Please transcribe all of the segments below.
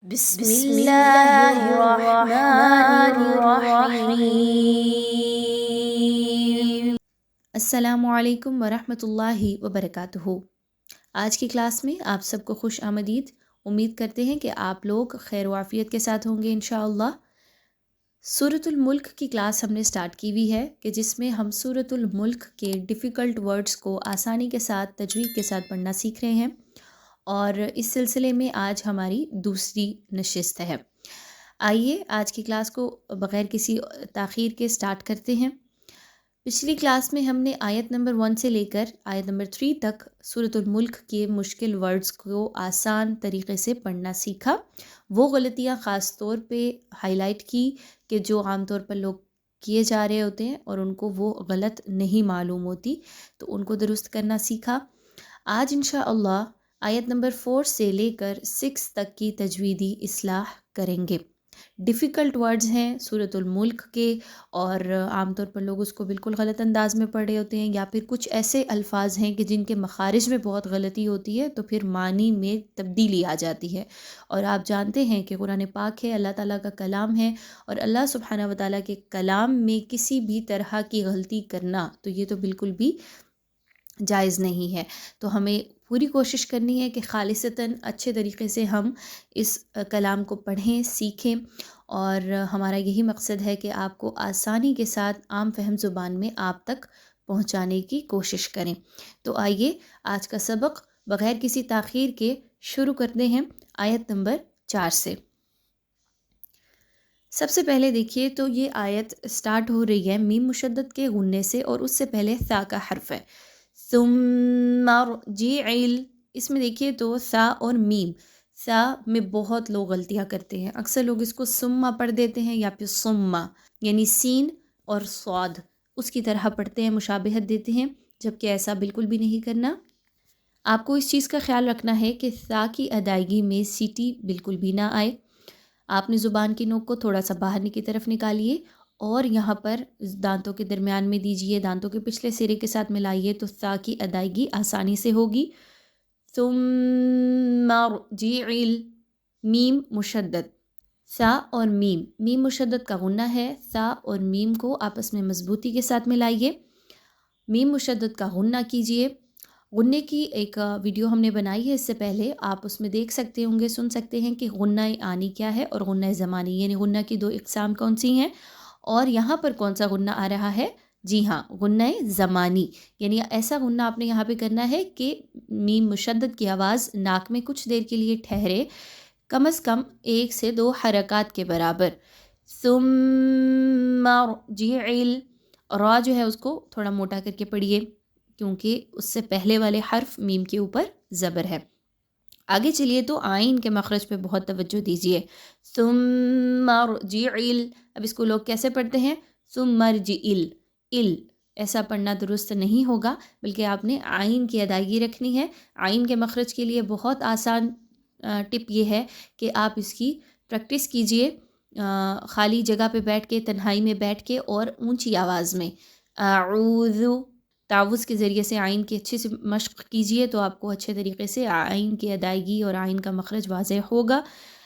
بسم اللہ الرحمن الرحیم۔ السلام علیکم ورحمۃ اللہ وبرکاتہ۔ آج کی کلاس میں آپ سب کو خوش آمدید۔ امید کرتے ہیں کہ آپ لوگ خیر و عافیت کے ساتھ ہوں گے انشاءاللہ۔ سورۃ الملک کی کلاس ہم نے سٹارٹ کی ہوئی ہے کہ جس میں ہم سورۃ الملک کے ڈیفیکلٹ ورڈز کو آسانی کے ساتھ تجوید کے ساتھ پڑھنا سیکھ رہے ہیں، اور اس سلسلے میں آج ہماری دوسری نشست ہے۔ آئیے آج کی کلاس کو بغیر کسی تاخیر کے سٹارٹ کرتے ہیں۔ پچھلی کلاس میں ہم نے آیت نمبر 1 سے لے کر آیت نمبر 3 تک سورۃ الملک کے مشکل ورڈز کو آسان طریقے سے پڑھنا سیکھا۔ وہ غلطیاں خاص طور پہ ہائی لائٹ کی کہ جو عام طور پر لوگ کیے جا رہے ہوتے ہیں اور ان کو وہ غلط نہیں معلوم ہوتی، تو ان کو درست کرنا سیکھا۔ آج انشاءاللہ آیت نمبر 4 سے لے کر 6 تک کی تجویدی اصلاح کریں گے۔ ڈیفیکلٹ ورڈز ہیں سورۃ الملک کے، اور عام طور پر لوگ اس کو بالکل غلط انداز میں پڑھ رہے ہوتے ہیں، یا پھر کچھ ایسے الفاظ ہیں کہ جن کے مخارج میں بہت غلطی ہوتی ہے تو پھر معنی میں تبدیلی آ جاتی ہے۔ اور آپ جانتے ہیں کہ قرآن پاک ہے، اللہ تعالیٰ کا کلام ہے، اور اللہ سبحانہ و تعالیٰ کے کلام میں کسی بھی طرح کی غلطی کرنا تو یہ تو بالکل بھی جائز نہیں ہے۔ تو ہمیں پوری کوشش کرنی ہے کہ خالصتاً اچھے طریقے سے ہم اس کلام کو پڑھیں، سیکھیں، اور ہمارا یہی مقصد ہے کہ آپ کو آسانی کے ساتھ عام فہم زبان میں آپ تک پہنچانے کی کوشش کریں۔ تو آئیے آج کا سبق بغیر کسی تاخیر کے شروع کرتے ہیں آیت نمبر 4 سے۔ سب سے پہلے دیکھیے تو یہ آیت سٹارٹ ہو رہی ہے میم مشدد کے غننے سے، اور اس سے پہلے ثا کا حرف ہے۔ ثم ارجعل، اس میں دیکھیے تو ثا اور میم، ثا میں بہت لوگ غلطیاں کرتے ہیں۔ اکثر لوگ اس کو سما پڑھ دیتے ہیں یا پھر سما، یعنی سین اور صاد اس کی طرح پڑھتے ہیں، مشابہت دیتے ہیں، جبکہ ایسا بالکل بھی نہیں کرنا۔ آپ کو اس چیز کا خیال رکھنا ہے کہ ثا کی ادائیگی میں سیٹی بالکل بھی نہ آئے۔ آپ نے زبان کی نوک کو تھوڑا سا باہر کی طرف نکالیے اور یہاں پر دانتوں کے درمیان میں دیجئے، دانتوں کے پچھلے سرے کے ساتھ ملائیے تو ثا کی ادائیگی آسانی سے ہوگی۔ ثم ارجعل، میم مشدد، ثا اور میم، میم مشدد کا غنہ ہے، ثا اور میم کو آپس میں مضبوطی کے ساتھ ملائیے، میم مشدد کا غنہ کیجئے۔ غنے کی ایک ویڈیو ہم نے بنائی ہے اس سے پہلے، آپ اس میں دیکھ سکتے ہوں گے، سن سکتے ہیں کہ غنہ آنی کیا ہے اور غنہ زمانی، یعنی غنہ کی دو اقسام کون سی ہیں، اور یہاں پر کون سا غنہ آ رہا ہے۔ جی ہاں، غنہ زمانی، یعنی ایسا غنہ آپ نے یہاں پہ کرنا ہے کہ میم مشدد کی آواز ناک میں کچھ دیر کے لیے ٹھہرے، کم از کم 1 سے 2 حرکات کے برابر۔ ثم ارجعل، را جو ہے اس کو تھوڑا موٹا کر کے پڑھیے کیونکہ اس سے پہلے والے حرف میم کے اوپر زبر ہے۔ آگے چلیے تو آئین کے مخرج پہ بہت توجہ دیجیے۔ ثم ارجعل، اب اس کو لوگ کیسے پڑھتے ہیں؟ ثم ارجعل، ال ایسا پڑھنا درست نہیں ہوگا، بلکہ آپ نے آئین کی ادائیگی رکھنی ہے۔ آئین کے مخرج کے لیے بہت آسان ٹپ یہ ہے کہ آپ اس کی پریکٹس کیجئے خالی جگہ پہ بیٹھ کے، تنہائی میں بیٹھ کے، اور اونچی آواز میں۔ اعوذ، تعوذ کے ذریعے سے آئین کی اچھے سے مشق کیجئے تو آپ کو اچھے طریقے سے آئین کی ادائیگی اور آئین کا مخرج واضح ہوگا۔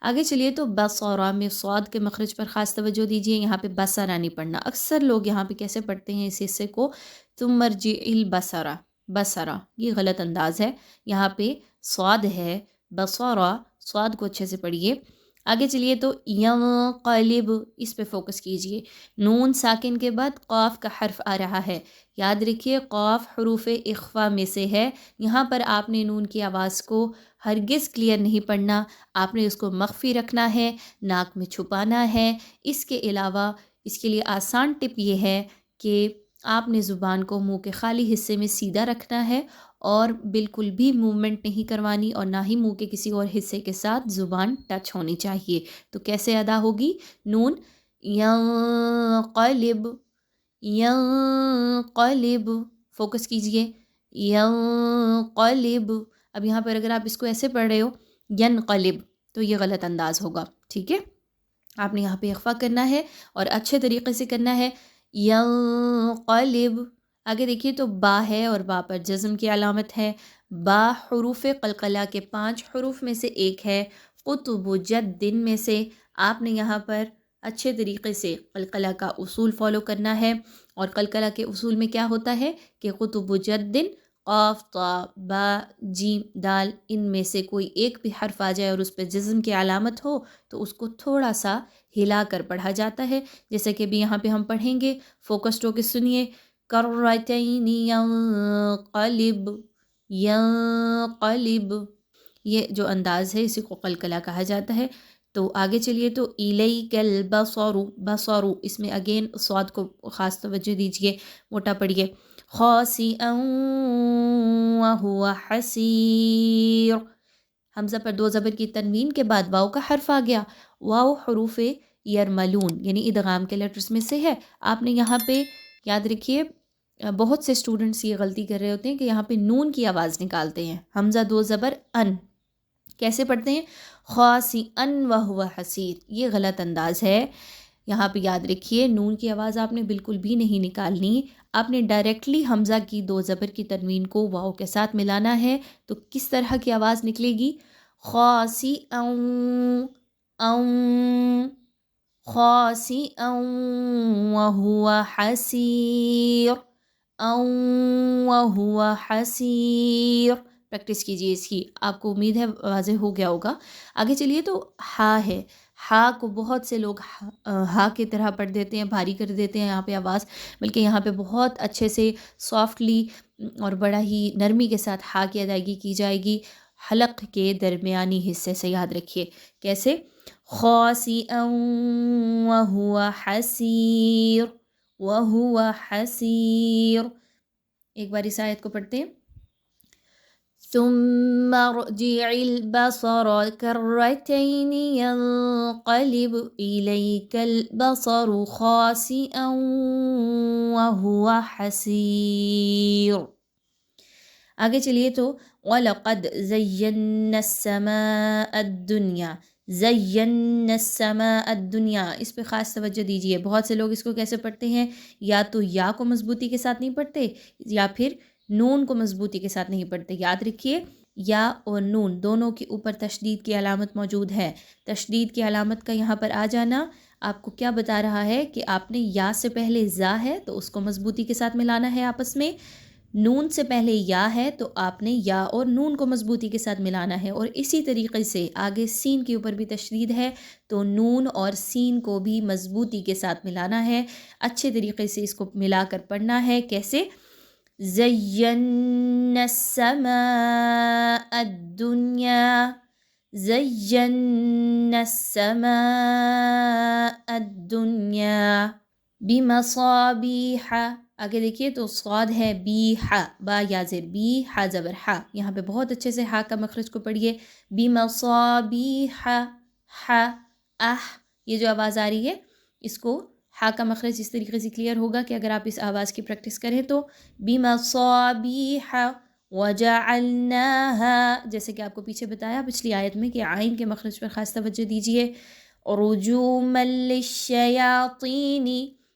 آگے چلیے تو بصرہ میں صاد کے مخرج پر خاص توجہ دیجئے، یہاں پہ بصرہ نہیں پڑھنا۔ اکثر لوگ یہاں پہ کیسے پڑھتے ہیں اس حصے کو؟ ثم ارجعل بصرہ، بصرہ، یہ غلط انداز ہے، یہاں پہ صاد ہے، بصرہ، صاد کو اچھے سے پڑھیے۔ آگے چلیے تو ینقلب، اس پہ فوکس کیجئے۔ نون ساکن کے بعد قاف کا حرف آ رہا ہے، یاد رکھیے قاف حروف اخفا میں سے ہے، یہاں پر آپ نے نون کی آواز کو ہرگز کلیئر نہیں پڑھنا، آپ نے اس کو مخفی رکھنا ہے، ناک میں چھپانا ہے۔ اس کے علاوہ اس کے لیے آسان ٹپ یہ ہے کہ آپ نے زبان کو منہ کے خالی حصے میں سیدھا رکھنا ہے، اور بالکل بھی موومنٹ نہیں کروانی، اور نہ ہی منہ کے کسی اور حصے کے ساتھ زبان ٹچ ہونی چاہیے۔ تو کیسے ادا ہوگی؟ نون ینقلب، ینقلب، فوکس کیجئے، ینقلب۔ اب یہاں پر اگر آپ اس کو ایسے پڑھ رہے ہو ینقلب تو یہ غلط انداز ہوگا، ٹھیک ہے؟ آپ نے یہاں پہ اخفا کرنا ہے اور اچھے طریقے سے کرنا ہے، ینقلب۔ آگے دیکھیے تو با ہے اور با پر جزم کی علامت ہے۔ با حروف قلقلہ کے 5 حروف میں سے ایک ہے، قطب جد دن میں سے آپ نے یہاں پر اچھے طریقے سے قلقلہ کا اصول فالو کرنا ہے. اور قلقلہ کے اصول میں کیا ہوتا ہے کہ قطب جد دن قاف طا با جیم دال ان میں سے کوئی ایک بھی حرف آ جائے اور اس پہ جزم کی علامت ہو تو اس کو تھوڑا سا ہلا کر پڑھا جاتا ہے. جیسے کہ بھی یہاں پہ ہم پڑھیں گے، فوکس ٹو کے سنیے. کرتین ینقلب، ینقلب، یہ جو انداز ہے اسی کو قلقلہ کہا جاتا ہے. تو آگے چلیے تو الیک البصر، بصر اس میں اگین صاد کو خاص توجہ دیجیے، موٹا پڑھیے. خاسئا وهو حسیر، حمزہ پر دو زبر کی تنوین کے بعد واو کا حرف آ گیا. واو حروف یرملون یعنی ادغام کے لیٹرز میں سے ہے. آپ نے یہاں پہ یاد رکھیے بہت سے اسٹوڈنٹس یہ غلطی کر رہے ہوتے ہیں کہ یہاں پہ نون کی آواز نکالتے ہیں. حمزہ دو زبر ان کیسے پڑھتے ہیں؟ خاسئا وهو حسیر، یہ غلط انداز ہے. یہاں پہ یاد رکھیے نون کی آواز آپ نے بالکل بھی نہیں نکالنی، آپ نے ڈائریکٹلی حمزہ کی دو زبر کی تنوین کو واو کے ساتھ ملانا ہے. تو کس طرح کی آواز نکلے گی؟ خاسئا اون، خاسئا وهو حسیر، اون وهو حسیر. پریکٹس کیجیے اس کی، آپ کو امید ہے واضح ہو گیا ہوگا. آگے چلیے تو ہا ہے. ہا کو بہت سے لوگ ہا کی طرح پڑھ دیتے ہیں، بھاری کر دیتے ہیں یہاں پہ آواز، بلکہ یہاں پہ بہت اچھے سے سافٹلی اور بڑا ہی نرمی کے ساتھ ہا کی ادائیگی کی جائے گی. حلق کے درمیانی حصے سے یاد رکھیے کیسے؟ خاسئا وهو حسیر، وهو حسیر. ایک بار اس آیت کو پڑھتے ہیں. ثم ارجع البصر كرتين ينقلب إليك البصر خاسئا وهو حسير. آگے چلیے تو وَلَقَدْ زَيَّنَّا السَّمَاءَ الدُّنْيَا، زَيَّنَّا السَّمَاءَ الدُّنْيَا اس پہ خاص توجہ دیجیے. بہت سے لوگ اس کو کیسے پڑھتے ہیں؟ یا تو یا کو مضبوطی کے ساتھ نہیں پڑھتے یا پھر نون کو مضبوطی کے ساتھ نہیں پڑھتے. یاد رکھیے یا اور نون دونوں کے اوپر تشدید کی علامت موجود ہے. تشدید کی علامت کا یہاں پر آ جانا آپ کو کیا بتا رہا ہے کہ آپ نے یا سے پہلے زا ہے تو اس کو مضبوطی کے ساتھ ملانا ہے آپس میں. نون سے پہلے یا ہے تو آپ نے یا اور نون کو مضبوطی کے ساتھ ملانا ہے. اور اسی طریقے سے آگے سین کے اوپر بھی تشدید ہے تو نون اور سین کو بھی مضبوطی کے ساتھ ملانا ہے. اچھے طریقے سے اس کو ملا کر پڑھنا ہے. کیسے؟ زَيَّنَّا السَّمَاءَ الدُّنْيَا، زَيَّنَّا السَّمَاءَ الدُّنْيَا بِمَصَابِيحَ. آگے دیکھیے تو صاد ہے بی ہا، با یا زیر، بی ہا زبر ہا. یہاں پہ بہت اچھے سے ہا کا مخرج کو پڑھیے. بِمَصَابِيحَ، ہا یہ جو آواز آ رہی ہے اس کو ہا کا مخرج اس طریقے سے کلیئر ہوگا کہ اگر آپ اس آواز کی پریکٹس کریں تو بِمَصَابِيحَ وَجَعَلْنَاهَا، جیسے کہ آپ کو پیچھے بتایا پچھلی آیت میں کہ عین کے مخرج پر خاص توجہ دیجیے. رُجُومًا لِلشَّيَاطِينِ،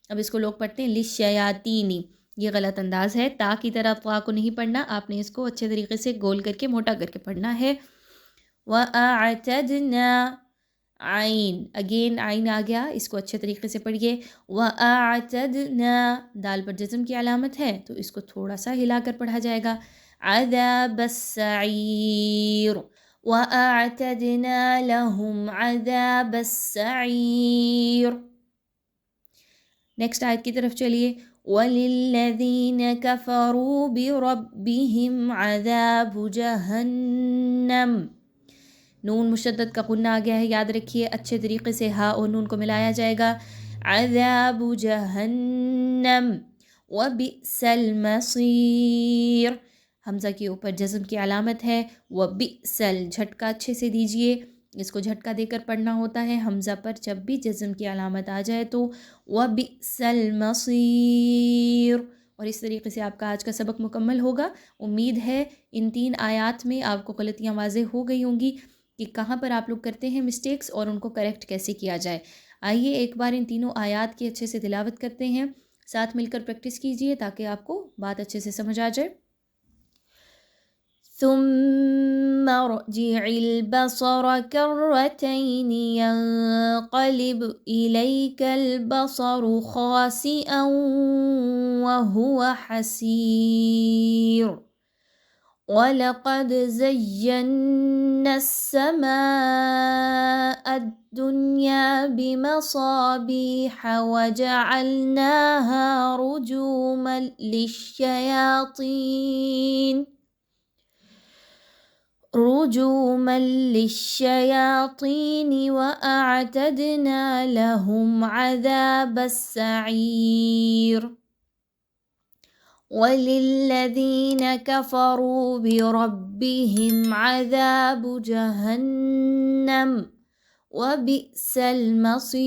اب اس کو لوگ پڑھتے ہیں لِلشَّيَاطِينِ، یہ غلط انداز ہے. تا کی طرح طا کو نہیں پڑھنا، آپ نے اس کو اچھے طریقے سے گول کر کے موٹا کر کے پڑھنا ہے. وَأَعْتَدْنَا، عین اگین عین آ گیا، اس کو اچھے طریقے سے پڑھیے. وَأَعْتَدْنَا دال پر جزم کی علامت ہے تو اس کو تھوڑا سا ہلا کر پڑھا جائے گا. عَذَابَ السَّعِيرِ، وَأَعْتَدْنَا لَهُمْ عَذَابَ السَّعِيرِ. نیکسٹ آیت کی طرف چلیے. وَلِلَّذِينَ كَفَرُوا بِرَبِّهِمْ عَذَابُ جَهَنَّمَ. نون مشدد کا غنہ آ گیا ہے، یاد رکھیے اچھے طریقے سے ہا اور نون کو ملایا جائے گا. عذاب جہنم وبئس المصیر، حمزہ کے اوپر جزم کی علامت ہے. وبئس، جھٹکا اچھے سے دیجئے، اس کو جھٹکا دے کر پڑھنا ہوتا ہے. حمزہ پر جب بھی جزم کی علامت آ جائے تو وبئس المصیر. اور اس طریقے سے آپ کا آج کا سبق مکمل ہوگا. امید ہے ان 3 آیات میں آپ کو غلطیاں واضح ہو گئی ہوں گی کہ کہاں پر آپ لوگ کرتے ہیں مسٹیکس اور ان کو کریکٹ کیسے کیا جائے. آئیے ایک بار ان تینوں آیات کی اچھے سے تلاوت کرتے ہیں، ساتھ مل کر پریکٹس کیجئے تاکہ آپ کو بات اچھے سے سمجھ آ جائے. ثم ارجع البصر كرتين ينقلب إليك البصر خاسئا وهو حسير وَلَقَدْ زَيَّنَّا السَّمَاءَ الدُّنْيَا بِمَصَابِيحَ وَجَعَلْنَاهَا رُجُومًا لِلشَّيَاطِينِ وَأَعْتَدْنَا لَهُمْ عَذَابَ السَّعِيرِ وَلِلَّذِينَ كَفَرُوا بِرَبِّهِمْ عَذَابُ جَهَنَّمَ وَبِئْسَ الْمَصِيرُ.